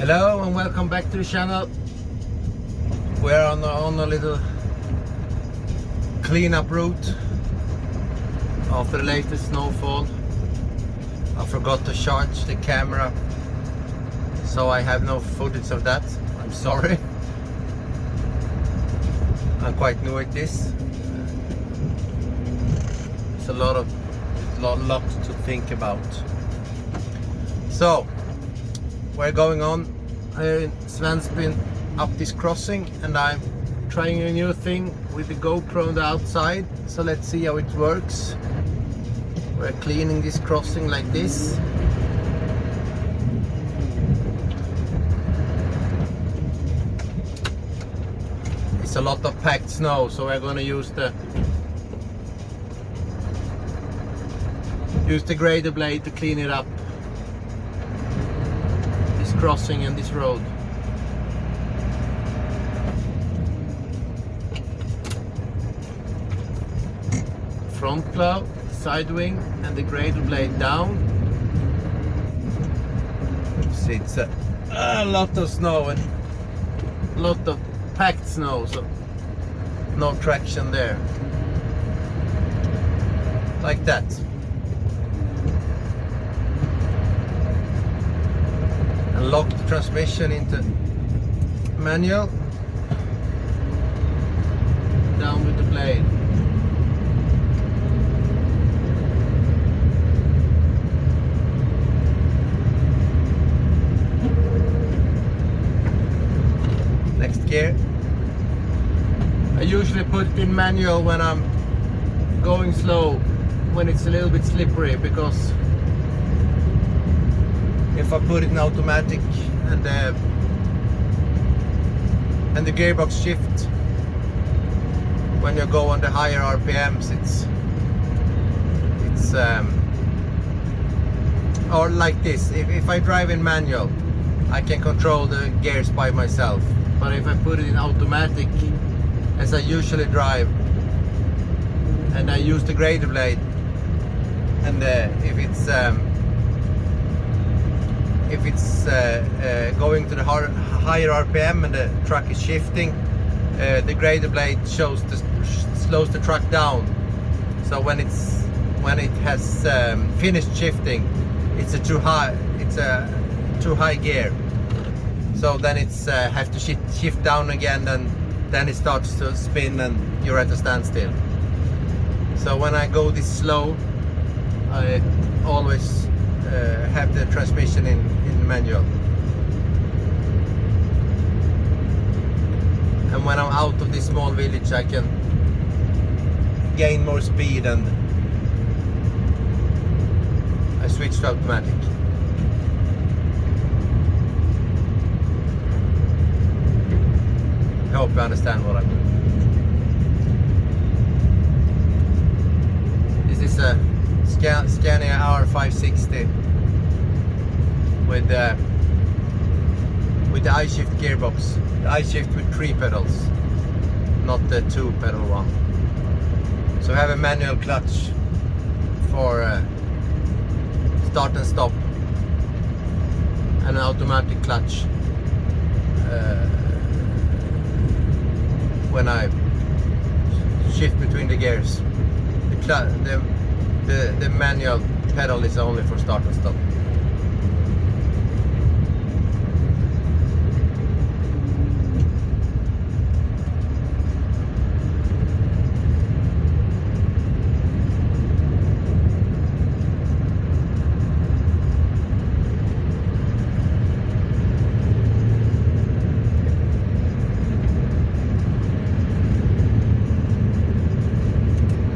Hello and welcome back to the channel. We're on a little cleanup route after the latest snowfall. I forgot to charge the camera, so I have no footage of that. I'm sorry. I'm quite new at this. It's a lot to think about. So we're going on. Sven's been up this crossing and I'm trying a new thing with the GoPro on the outside, so let's see how it works. We're cleaning this crossing like this. It's a lot of packed snow, so we're going to use the Graderblade to clean it up, this crossing and this road. Front plow, side wing and the Graderblade down. See, it's a lot of snow and a lot of packed snow, so no traction there. Like that. And lock the transmission into manual. Down with the blade. Next gear. I usually put it in manual when I'm going slow, when it's a little bit slippery, because if I put it in automatic and the gearbox shift when you go on the higher RPMs, it's or like this. If I drive in manual, I can control the gears by myself. But if I put it in automatic, as I usually drive, and I use the Graderblade, and if it's going to the higher RPM and the truck is shifting, the Graderblade slows the truck down. So when it has finished shifting, it's a too high gear. So then it's have to shift down again, and then it starts to spin and you're at a standstill. So when I go this slow, I always have the transmission in manual. And when I'm out of this small village, I can gain more speed and I switch to automatic. I hope you understand what I'm doing. This is a Scania R560 with the I-shift gearbox. The I-shift with 3 pedals, not the 2 pedal one. So I have a manual clutch for start and stop, and an automatic clutch when I shift between the gears. The manual pedal is only for start and stop.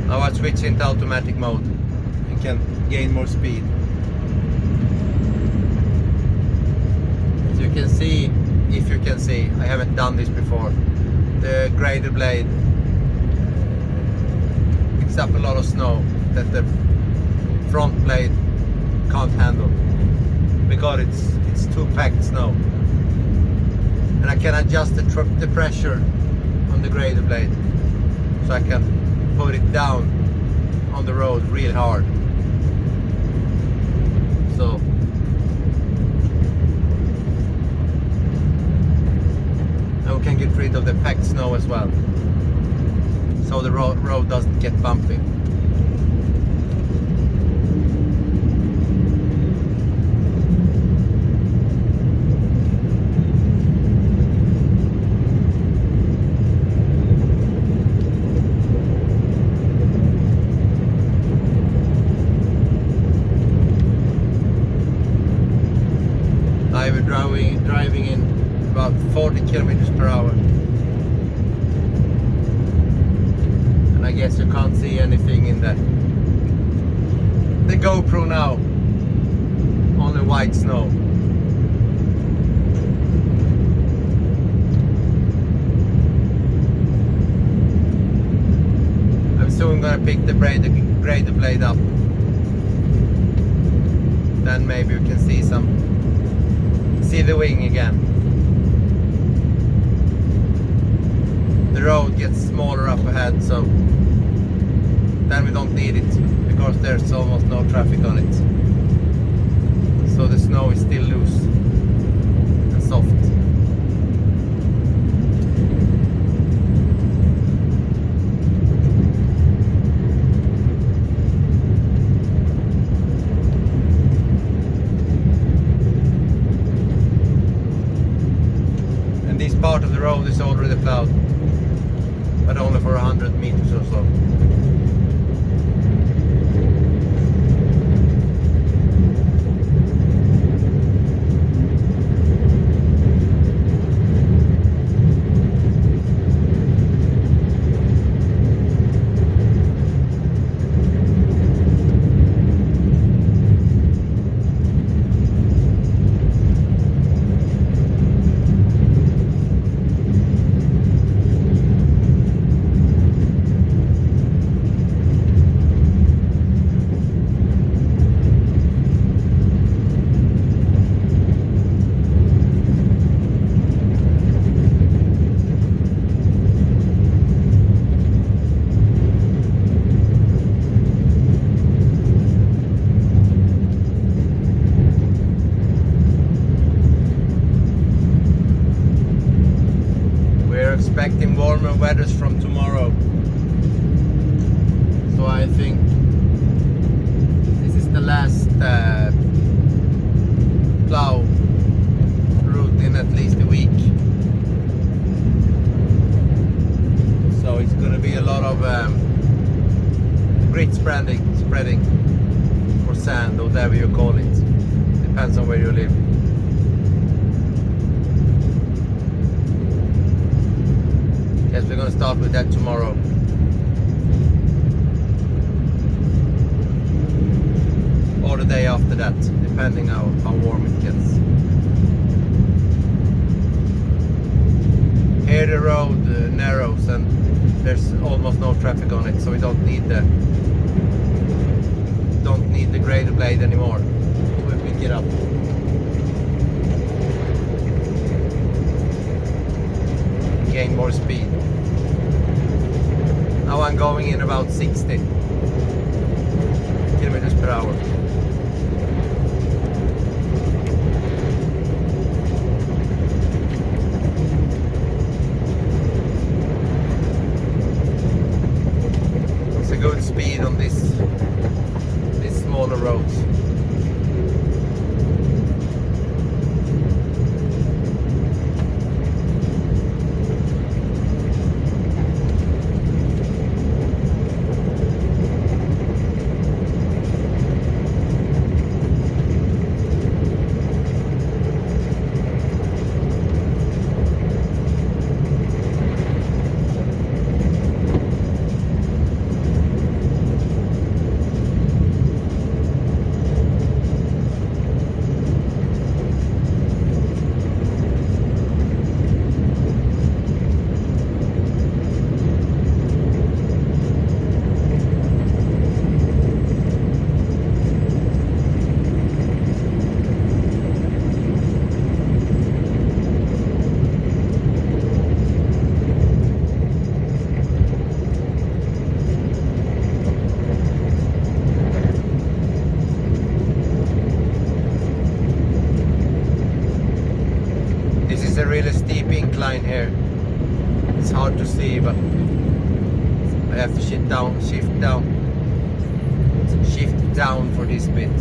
Now I switch into automatic mode. You can gain more speed. As you can see, if you can see, I haven't done this before. The Graderblade picks up a lot of snow that the front blade can't handle because it's too packed snow. And I can adjust the pressure on the Graderblade, so I can put it down on the road real hard. So packed snow as well, so the road doesn't get bumpy. I was driving in about 40 kilometers per hour. And I guess you can't see anything in the GoPro now. Only white snow. I'm soon gonna pick the Graderblade up. Then maybe we can see the wing again. The road gets smaller up ahead, so then we don't need it because there's almost no traffic on it. So the snow is still loose and soft. This part of the road is already plowed, but only for 100 meters or so. Expecting warmer weathers from tomorrow, so I think this is the last plow route in at least a week, so it's going to be a lot of grit spreading or sand, or whatever you call it, depends on where you live. Yes, we're going to start with that tomorrow. Or the day after that, depending how warm it gets. Here the road narrows and there's almost no traffic on it, so we don't need the Graderblade anymore. So we pick it up. Gain more speed. Now I'm going in about 60 kilometers per hour. It's a good speed on these smaller roads. This is a really steep incline here. hard to see, but I have to shift down for this bit.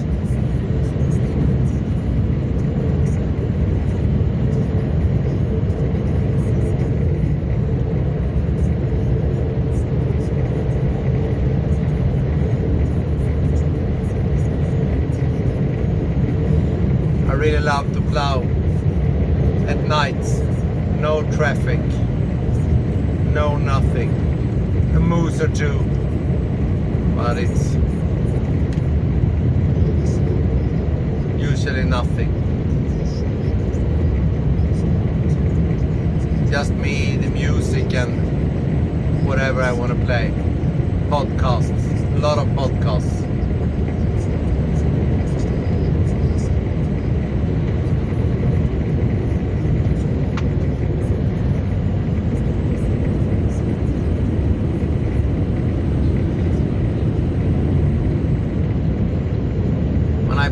I really love to plow at night. No traffic, no nothing. A moose or two, but it's usually nothing. Just me, the music, and whatever I want to play. Podcasts, a lot of podcasts.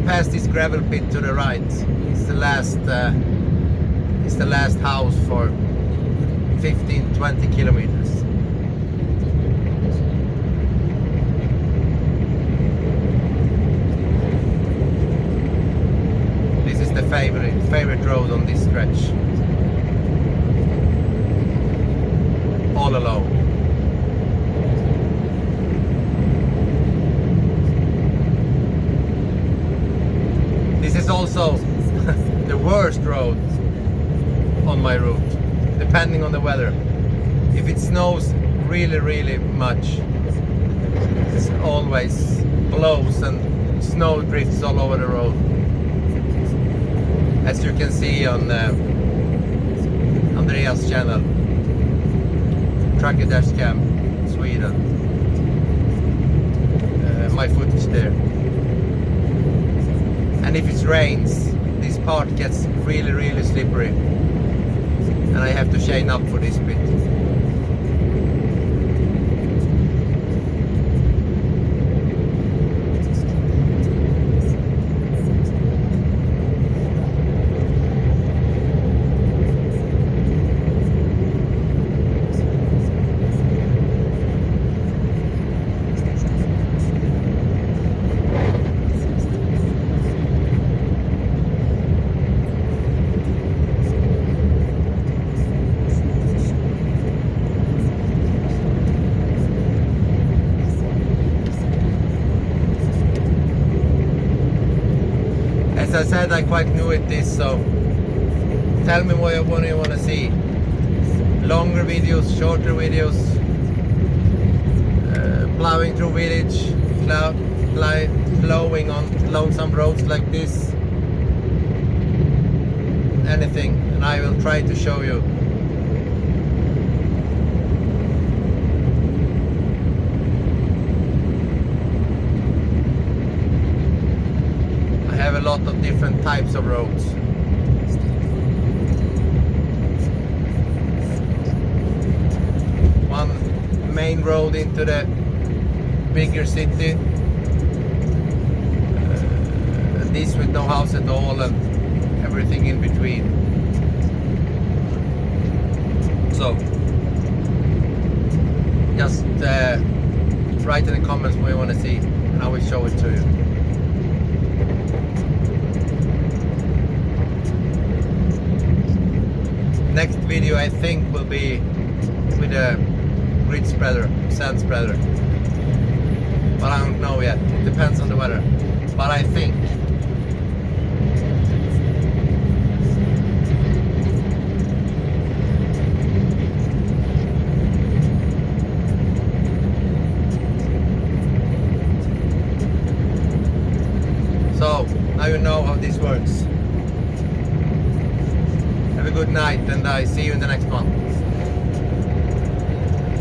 Past this gravel pit to the right, it's the last house for 15-20 kilometers. This is the favorite road on this stretch. All alone. This is also the worst road on my route, depending on the weather. If it snows really much, it always blows and snow drifts all over the road. As you can see on Andreas' channel, Tracker Dash Cam, Sweden. My footage there. And if it rains, this part gets really slippery, and I have to chain up for this bit. As I said, I'm quite new at this, so tell me what you want to see. Longer videos, shorter videos, plowing through village, plowing on lonesome roads like this, anything, and I will try to show you. I have a lot of different types of roads. One main road into the bigger city, this with no house at all and everything in between. So just write in the comments what you want to see and I will show it to you. Next video I think will be with a grid spreader, sand spreader. But I don't know yet, it depends on the weather. But I think. So, now you know how this works. Have a good night and I see you in the next one.